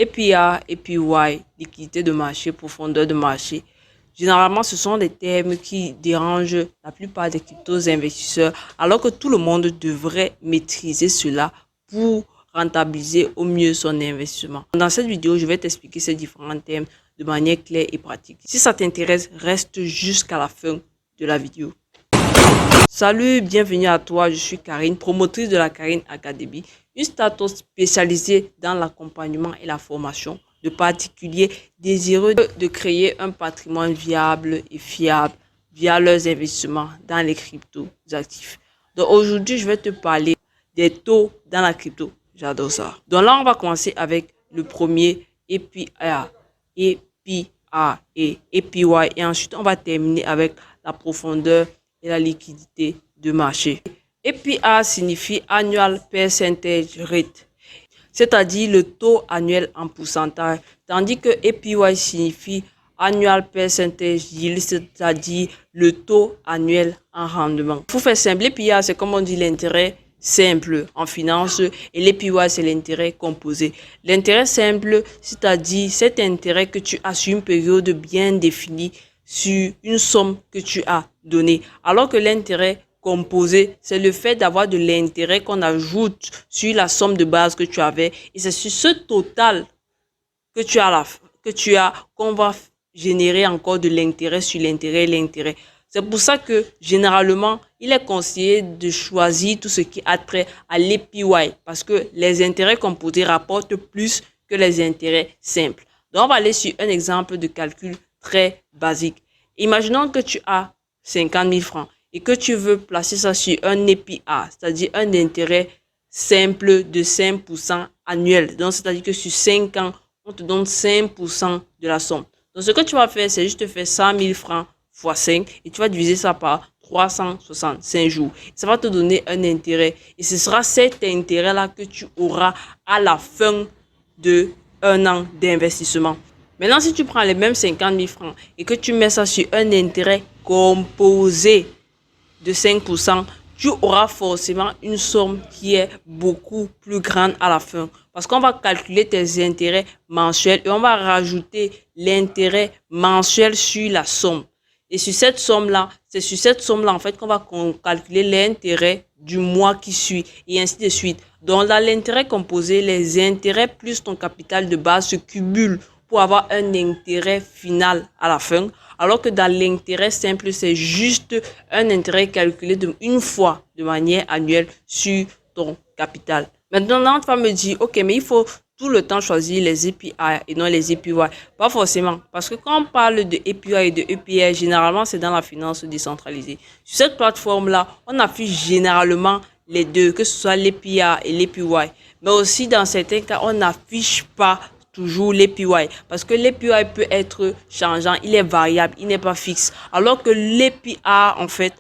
APR, APY, liquidité de marché, profondeur de marché. Généralement, ce sont des termes qui dérangent la plupart des cryptos investisseurs, alors que tout le monde devrait maîtriser cela pour rentabiliser au mieux son investissement. Dans cette vidéo, je vais t'expliquer ces différents termes de manière claire et pratique. Si ça t'intéresse, reste jusqu'à la fin de la vidéo. Salut, bienvenue à toi, je suis Karine, promotrice de la Karine Academy, une start-up spécialisée dans l'accompagnement et la formation de particuliers désireux de créer un patrimoine viable et fiable via leurs investissements dans les cryptos actifs. Donc aujourd'hui, je vais te parler des taux dans la crypto. J'adore ça. Donc là, on va commencer avec le premier APR, APR et APY et ensuite on va terminer avec la profondeur et la liquidité de marché. APR signifie Annual Percentage Rate, c'est-à-dire le taux annuel en pourcentage, tandis que APY signifie Annual Percentage Yield, c'est-à-dire le taux annuel en rendement. Pour faire simple, APR c'est comme on dit l'intérêt simple en finance et l'APY c'est l'intérêt composé. L'intérêt simple, c'est-à-dire cet intérêt que tu as sur une période bien définie sur une somme que tu as donnée, alors que l'intérêt composé, c'est le fait d'avoir de l'intérêt qu'on ajoute sur la somme de base que tu avais et c'est sur ce total que tu as qu'on va générer encore de l'intérêt sur l'intérêt et l'intérêt. C'est pour ça que généralement, il est conseillé de choisir tout ce qui a trait à l'APY parce que les intérêts composés rapportent plus que les intérêts simples. Donc, on va aller sur un exemple de calcul très basique. Imaginons que tu as 50 000 francs et que tu veux placer ça sur un APR, c'est-à-dire un intérêt simple de 5% annuel. Donc, c'est-à-dire que sur 5 ans, on te donne 5% de la somme. Donc, ce que tu vas faire, c'est juste faire 100 000 francs fois 5 et tu vas diviser ça par 365 jours. Ça va te donner un intérêt et ce sera cet intérêt-là que tu auras à la fin de un an d'investissement. Maintenant, si tu prends les mêmes 50 000 francs et que tu mets ça sur un intérêt composé de 5%, tu auras forcément une somme qui est beaucoup plus grande à la fin. Parce qu'on va calculer tes intérêts mensuels et on va rajouter l'intérêt mensuel sur la somme. Et sur cette somme-là, c'est sur cette somme-là en fait qu'on va calculer l'intérêt du mois qui suit et ainsi de suite. Donc là, l'intérêt composé, les intérêts plus ton capital de base se cumulent pour avoir un intérêt final à la fin. Alors que dans l'intérêt simple, c'est juste un intérêt calculé une fois de manière annuelle sur ton capital. Maintenant, tu vas me dire, ok, mais il faut tout le temps choisir les APR et non les APY. Pas forcément, parce que quand on parle de APR et de APR, généralement, c'est dans la finance décentralisée. Sur cette plateforme-là, on affiche généralement les deux, que ce soit l'APR et l'APY. Mais aussi, dans certains cas, on n'affiche pas toujours l'APY parce que l'APY peut être changeant, il est variable, il n'est pas fixe. Alors que l'APR, en fait,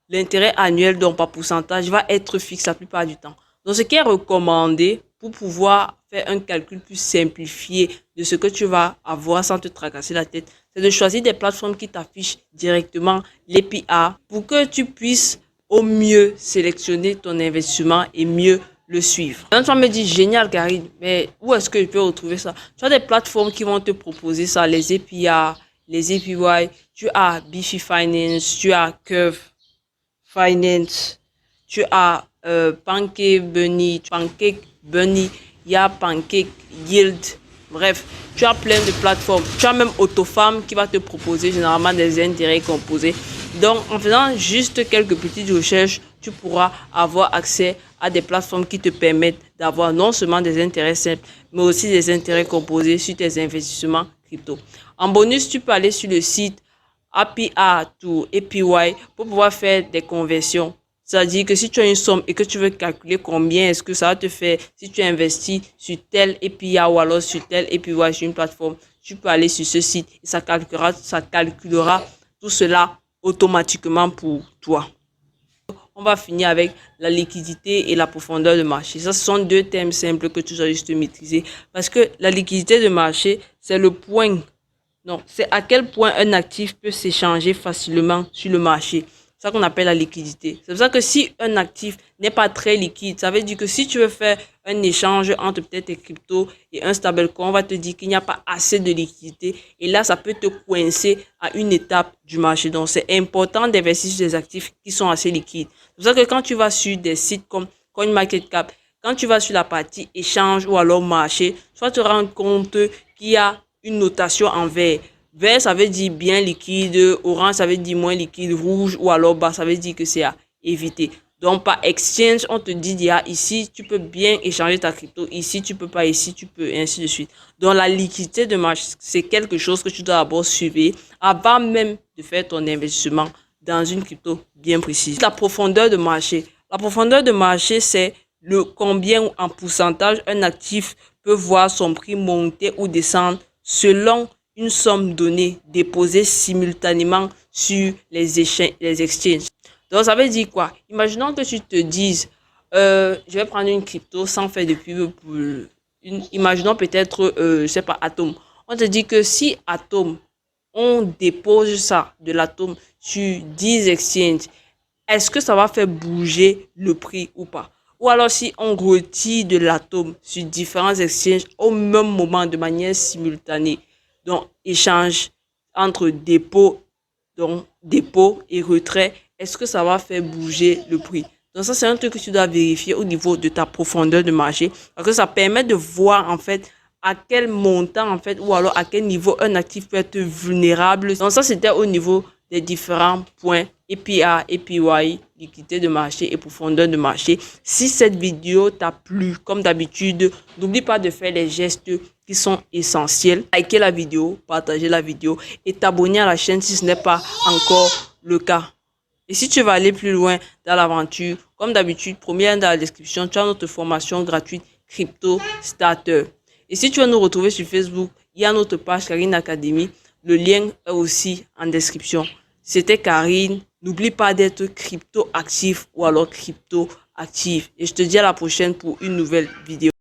l'intérêt annuel, donc par pourcentage, va être fixe la plupart du temps. Donc, ce qui est recommandé pour pouvoir faire un calcul plus simplifié de ce que tu vas avoir sans te tracasser la tête, c'est de choisir des plateformes qui t'affichent directement l'APR pour que tu puisses au mieux sélectionner ton investissement et mieux le suivre. Quand tu vas me dire génial Karine, mais où est-ce que je peux retrouver ça? Tu as des plateformes qui vont te proposer ça, les APR, les APY, tu as Bifi Finance, tu as Curve Finance, tu as Pancake Bunny, il y a Pancake Yield. Bref, tu as plein de plateformes. Tu as même Autofarm qui va te proposer généralement des intérêts composés. Donc, en faisant juste quelques petites recherches, tu pourras avoir accès à des plateformes qui te permettent d'avoir non seulement des intérêts simples, mais aussi des intérêts composés sur tes investissements crypto. En bonus, tu peux aller sur le site APR to APY pour pouvoir faire des conversions. C'est-à-dire que si tu as une somme et que tu veux calculer combien est-ce que ça va te faire si tu investis sur tel APR ou alors sur tel APY sur une plateforme, tu peux aller sur ce site et ça calculera tout cela automatiquement pour toi. On va finir avec la liquidité et la profondeur de marché. Ça, ce sont deux thèmes simples que tu dois juste maîtriser parce que la liquidité de marché, c'est le point. Non, c'est à quel point un actif peut s'échanger facilement sur le marché. ça qu'on appelle la liquidité. C'est pour ça que si un actif n'est pas très liquide, ça veut dire que si tu veux faire un échange entre peut-être tes cryptos et un stablecoin, on va te dire qu'il n'y a pas assez de liquidité et là, ça peut te coincer à une étape du marché. Donc, c'est important d'investir sur des actifs qui sont assez liquides. C'est pour ça que quand tu vas sur des sites comme CoinMarketCap, quand tu vas sur la partie échange ou alors marché, tu vas te rendre compte qu'il y a une notation en vert. Vert, ça veut dire bien liquide, orange, ça veut dire moins liquide, rouge ou alors bas, ça veut dire que c'est à éviter. Donc, par exchange, on te dit, ici, tu peux bien échanger ta crypto, ici, tu peux pas, ici, tu peux, et ainsi de suite. Donc, la liquidité de marché, c'est quelque chose que tu dois d'abord suivre avant même de faire ton investissement dans une crypto bien précise. La profondeur de marché. La profondeur de marché, c'est le combien en pourcentage un actif peut voir son prix monter ou descendre selon une somme donnée déposée simultanément sur les exchanges. Donc, ça veut dire quoi? Imaginons que tu te dises, je vais prendre une crypto sans faire de pub pour imaginons peut-être, je sais pas, Atom. On te dit que si Atom, on dépose ça de l'Atom sur 10 exchanges, est-ce que ça va faire bouger le prix ou pas? Ou alors si on retire de l'Atom sur différents exchanges au même moment de manière simultanée, donc échange entre dépôt et retrait, est-ce que ça va faire bouger le prix? Donc ça, c'est un truc que tu dois vérifier au niveau de ta profondeur de marché parce que ça permet de voir en fait à quel montant en fait ou alors à quel niveau un actif peut être vulnérable. Donc ça, c'était au niveau des différents points APR, APY, liquidité de marché et profondeur de marché. Si cette vidéo t'a plu, comme d'habitude, n'oublie pas de faire les gestes qui sont essentiels. Likez la vidéo, partagez la vidéo et t'abonner à la chaîne si ce n'est pas encore le cas. Et si tu veux aller plus loin dans l'aventure, comme d'habitude, premier lien dans la description, tu as notre formation gratuite Crypto Starter. Et si tu veux nous retrouver sur Facebook, il y a notre page Karine Academy. Le lien est aussi en description. C'était Karine. N'oublie pas d'être crypto actif ou alors crypto active. Et je te dis à la prochaine pour une nouvelle vidéo.